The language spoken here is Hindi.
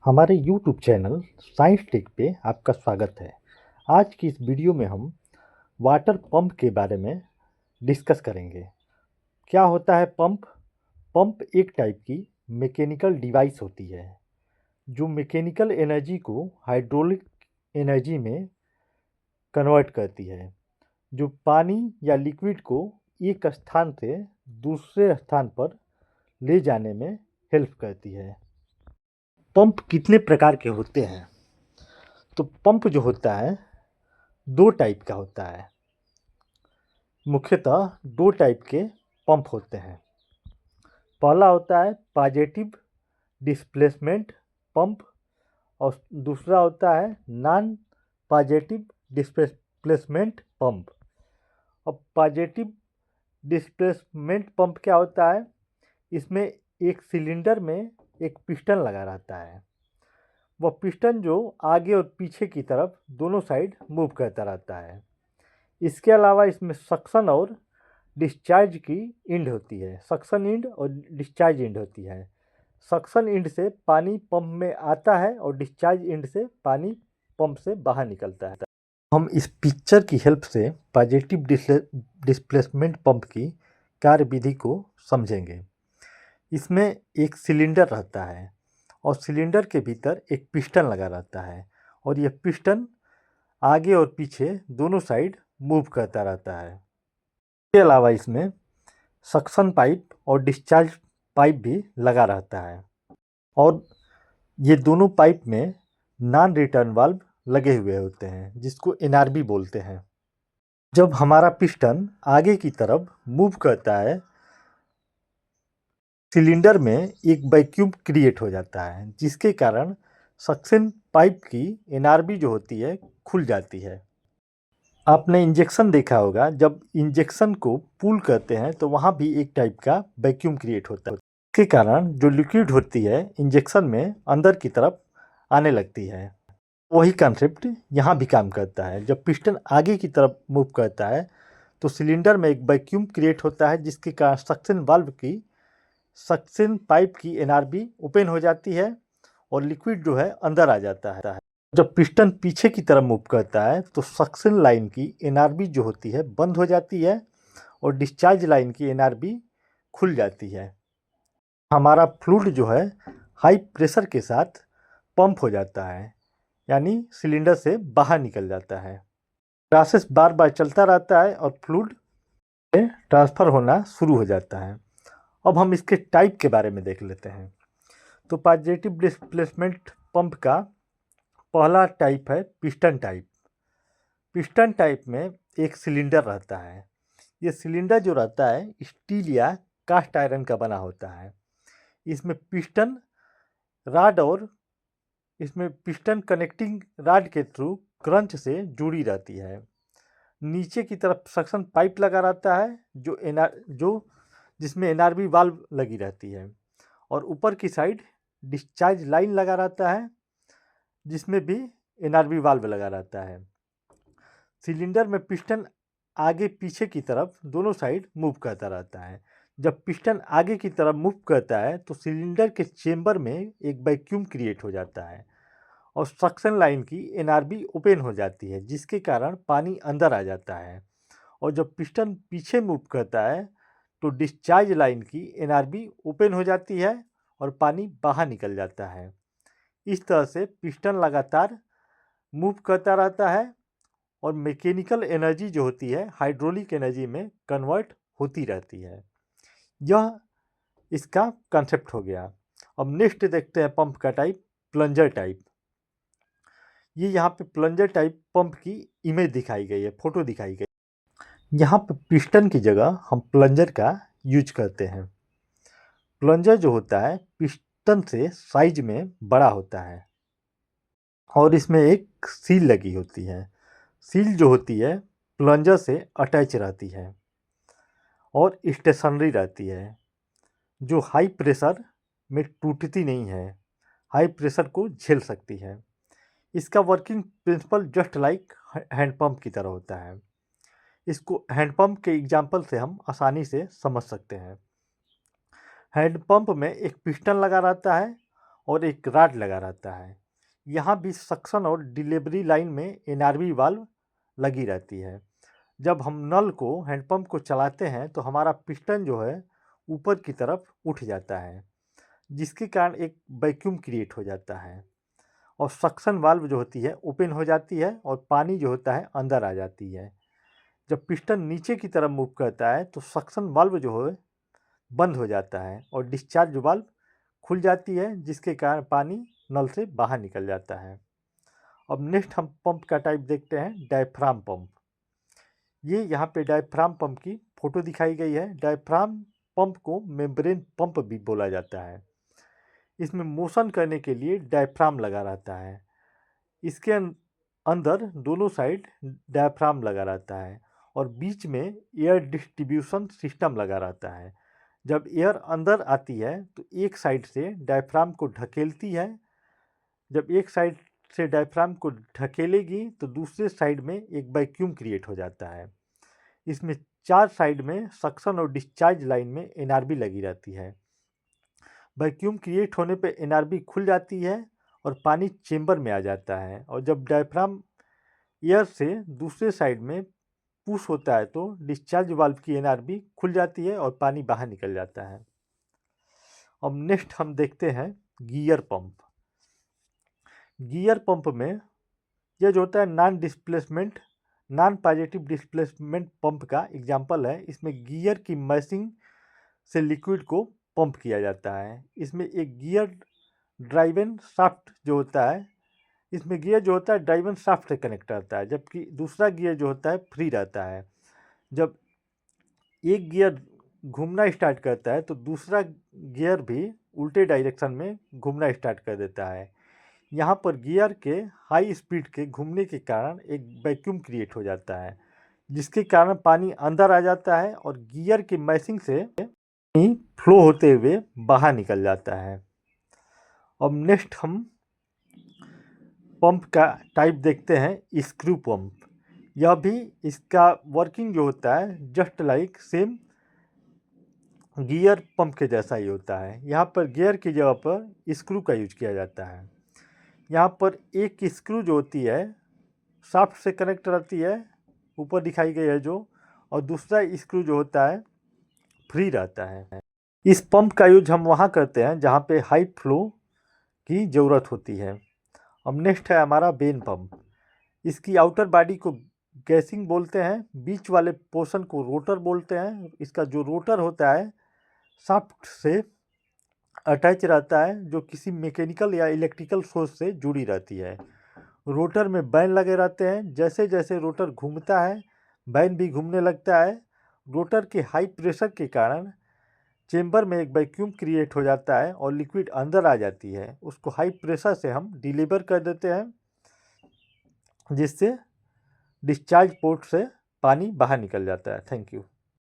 हमारे YouTube चैनल साइंस टेक पे आपका स्वागत है। आज की इस वीडियो में हम वाटर पंप के बारे में डिस्कस करेंगे। क्या होता है पंप? पंप एक टाइप की मैकेनिकल डिवाइस होती है जो मैकेनिकल एनर्जी को हाइड्रोलिक एनर्जी में कन्वर्ट करती है, जो पानी या लिक्विड को एक स्थान से दूसरे स्थान पर ले जाने में हेल्प करती है। पंप कितने प्रकार के होते हैं? तो पंप जो होता है दो टाइप का होता है। मुख्यतः दो टाइप के पंप होते हैं। पहला होता है पॉजिटिव डिस्प्लेसमेंट पंप और दूसरा होता है नॉन पॉजिटिव डिस्प्लेसमेंट पंप। अब पॉजिटिव डिस्प्लेसमेंट पंप क्या होता है? इसमें एक सिलेंडर में एक पिस्टन लगा रहता है। वह पिस्टन जो आगे और पीछे की तरफ दोनों साइड मूव करता रहता है। इसके अलावा इसमें सक्शन और डिस्चार्ज की इंड होती है। सक्शन इंड और डिस्चार्ज इंड होती है। सक्शन इंड से पानी पंप में आता है और डिस्चार्ज इंड से पानी पंप से बाहर निकलता है। हम इस पिक्चर की हेल्प से पॉजिटिव डिस्प्लेसमेंट पंप की कार्यविधि को समझेंगे। इसमें एक सिलेंडर रहता है और सिलेंडर के भीतर एक पिस्टन लगा रहता है और यह पिस्टन आगे और पीछे दोनों साइड मूव करता रहता है। इसके अलावा इसमें सक्शन पाइप और डिस्चार्ज पाइप भी लगा रहता है और ये दोनों पाइप में नॉन रिटर्न वाल्व लगे हुए होते हैं जिसको एनआरबी बोलते हैं। जब हमारा पिस्टन आगे की तरफ मूव करता है, सिलेंडर में एक वैक्यूम क्रिएट हो जाता है जिसके कारण सक्शन पाइप की एनआरबी जो होती है खुल जाती है। आपने इंजेक्शन देखा होगा, जब इंजेक्शन को पुल करते हैं तो वहाँ भी एक टाइप का वैक्यूम क्रिएट होता है। इसके कारण जो लिक्विड होती है इंजेक्शन में अंदर की तरफ आने लगती है। वही कॉन्सेप्ट यहाँ भी काम करता है। जब पिस्टन आगे की तरफ मूव करता है तो सिलेंडर में एक वैक्यूम क्रिएट होता है जिसके कारण सक्शन पाइप की एनआरबी ओपन हो जाती है और लिक्विड जो है अंदर आ जाता है। जब पिस्टन पीछे की तरफ मूव करता है तो सक्शन लाइन की एनआरबी जो होती है बंद हो जाती है और डिस्चार्ज लाइन की एनआरबी खुल जाती है। हमारा फ्लूइड जो है हाई प्रेशर के साथ पंप हो जाता है, यानी सिलेंडर से बाहर निकल जाता है। प्रोसेस बार बार चलता रहता है और फ्लूइड में ट्रांसफ़र होना शुरू हो जाता है। अब हम इसके टाइप के बारे में देख लेते हैं। तो पॉजिटिव डिस्प्लेसमेंट पंप का पहला टाइप है पिस्टन टाइप। पिस्टन टाइप में एक सिलेंडर रहता है। ये सिलेंडर जो रहता है स्टील या कास्ट आयरन का बना होता है। इसमें पिस्टन रॉड और इसमें पिस्टन कनेक्टिंग रॉड के थ्रू क्रंच से जुड़ी रहती है। नीचे की तरफ सक्शन पाइप लगा रहता है जिसमें एनआरबी वाल्व लगी रहती है और ऊपर की साइड डिस्चार्ज लाइन लगा रहता है जिसमें भी एनआरबी वाल्व लगा रहता है। सिलेंडर में पिस्टन आगे पीछे की तरफ दोनों साइड मूव करता रहता है। जब पिस्टन आगे की तरफ मूव करता है तो सिलेंडर के चेंबर में एक वैक्यूम क्रिएट हो जाता है और सक्शन लाइन की एनआरबी ओपन हो जाती है जिसके कारण पानी अंदर आ जाता है। और जब पिस्टन पीछे मूव करता है तो डिस्चार्ज लाइन की एनआरबी ओपन हो जाती है और पानी बाहर निकल जाता है। इस तरह से पिस्टन लगातार मूव करता रहता है और मैकेनिकल एनर्जी जो होती है हाइड्रोलिक एनर्जी में कन्वर्ट होती रहती है। यह इसका कॉन्सेप्ट हो गया। अब नेक्स्ट देखते हैं पंप का टाइप, प्लंजर टाइप। ये यहाँ पे प्लंजर टाइप पंप की इमेज दिखाई गई है, फोटो दिखाई गई। यहाँ पे पिस्टन की जगह हम प्लंजर का यूज करते हैं। प्लंजर जो होता है पिस्टन से साइज में बड़ा होता है और इसमें एक सील लगी होती है। सील जो होती है प्लंजर से अटैच रहती है और स्टेशनरी रहती है, जो हाई प्रेशर में टूटती नहीं है, हाई प्रेशर को झेल सकती है। इसका working principle just like handpump की तरह होता है। इसको हैंडपम्प के एग्जाम्पल से हम आसानी से समझ सकते हैं। हैंडपम्प में एक पिस्टन लगा रहता है और एक रॉड लगा रहता है। यहाँ भी सक्शन और डिलीवरी लाइन में एनआरवी वाल्व लगी रहती है। जब हम नल को हैंडपम्प को चलाते हैं तो हमारा पिस्टन जो है ऊपर की तरफ उठ जाता है, जिसके कारण एक वैक्यूम क्रिएट हो जाता है और सक्शन वाल्व जो होती है ओपन हो जाती है और पानी जो होता है अंदर आ जाती है। जब पिस्टन नीचे की तरफ मूव करता है तो सक्शन वाल्व जो है बंद हो जाता है और डिस्चार्ज वाल्व खुल जाती है, जिसके कारण पानी नल से बाहर निकल जाता है। अब नेक्स्ट हम पंप का टाइप देखते हैं, डायफ्राम पंप। ये यहाँ पे डायफ्राम पंप की फ़ोटो दिखाई गई है। डायफ्राम पंप को मेम्ब्रेन पंप भी बोला जाता है। इसमें मोशन करने के लिए डायफ्राम लगा रहता है। इसके अंदर दोनों साइड डायफ्राम लगा रहता है और बीच में एयर डिस्ट्रीब्यूशन सिस्टम लगा रहता है। जब एयर अंदर आती है तो एक साइड से डायफ्राम को ढकेलती है। जब एक साइड से डायफ्राम को ढकेलेगी तो दूसरे साइड में एक वैक्यूम क्रिएट हो जाता है। इसमें 4 साइड में सक्शन और डिस्चार्ज लाइन में एनआरबी लगी रहती है। वैक्यूम क्रिएट होने पे एनआरबी खुल जाती है और पानी चेंबर में आ जाता है और जब डायफ्राम एयर से दूसरे साइड में पुश होता है तो डिस्चार्ज वाल्व की एनआरबी खुल जाती है और पानी बाहर निकल जाता है। अब नेक्स्ट हम देखते हैं गियर पंप। गियर पंप में यह जो होता है नॉन पॉजिटिव डिस्प्लेसमेंट पंप का एग्जाम्पल है। इसमें गियर की मैशिंग से लिक्विड को पंप किया जाता है। इसमें एक गियर ड्राइवन शाफ्ट जो होता है, इसमें गियर जो होता है ड्राइवन शाफ्ट से कनेक्ट रहता है, जबकि दूसरा गियर जो होता है फ्री रहता है। जब एक गियर घूमना स्टार्ट करता है तो दूसरा गियर भी उल्टे डायरेक्शन में घूमना स्टार्ट कर देता है। यहाँ पर गियर के हाई स्पीड के घूमने के कारण एक वैक्यूम क्रिएट हो जाता है, जिसके कारण पानी अंदर आ जाता है और गियर की मैशिंग से पानी फ्लो होते हुए बाहर निकल जाता है। अब नेक्स्ट हम पंप का टाइप देखते हैं, स्क्रू पंप। यह भी इसका वर्किंग जो होता है just like same gear pump के जैसा ही होता है। यहाँ पर गियर की जगह पर स्क्रू का यूज किया जाता है। यहाँ पर एक स्क्रू जो होती है शाफ्ट से कनेक्ट रहती है, ऊपर दिखाई गई है जो, और दूसरा स्क्रू जो होता है फ्री रहता है। इस पंप का यूज हम वहाँ करते हैं जहाँ पे हाई फ्लो की ज़रूरत होती है। अब नेक्स्ट है हमारा वेन पंप। इसकी आउटर बॉडी को गैसिंग बोलते हैं, बीच वाले पोर्शन को रोटर बोलते हैं। इसका जो रोटर होता है शाफ्ट से अटैच रहता है, जो किसी मैकेनिकल या इलेक्ट्रिकल सोर्स से जुड़ी रहती है। रोटर में बैन लगे रहते हैं। जैसे जैसे रोटर घूमता है बैन भी घूमने लगता है। रोटर के हाई प्रेशर के कारण चेंबर में एक वैक्यूम क्रिएट हो जाता है और लिक्विड अंदर आ जाती है। उसको हाई प्रेशर से हम डिलीवर कर देते हैं, जिससे डिस्चार्ज पोर्ट से पानी बाहर निकल जाता है। Thank you.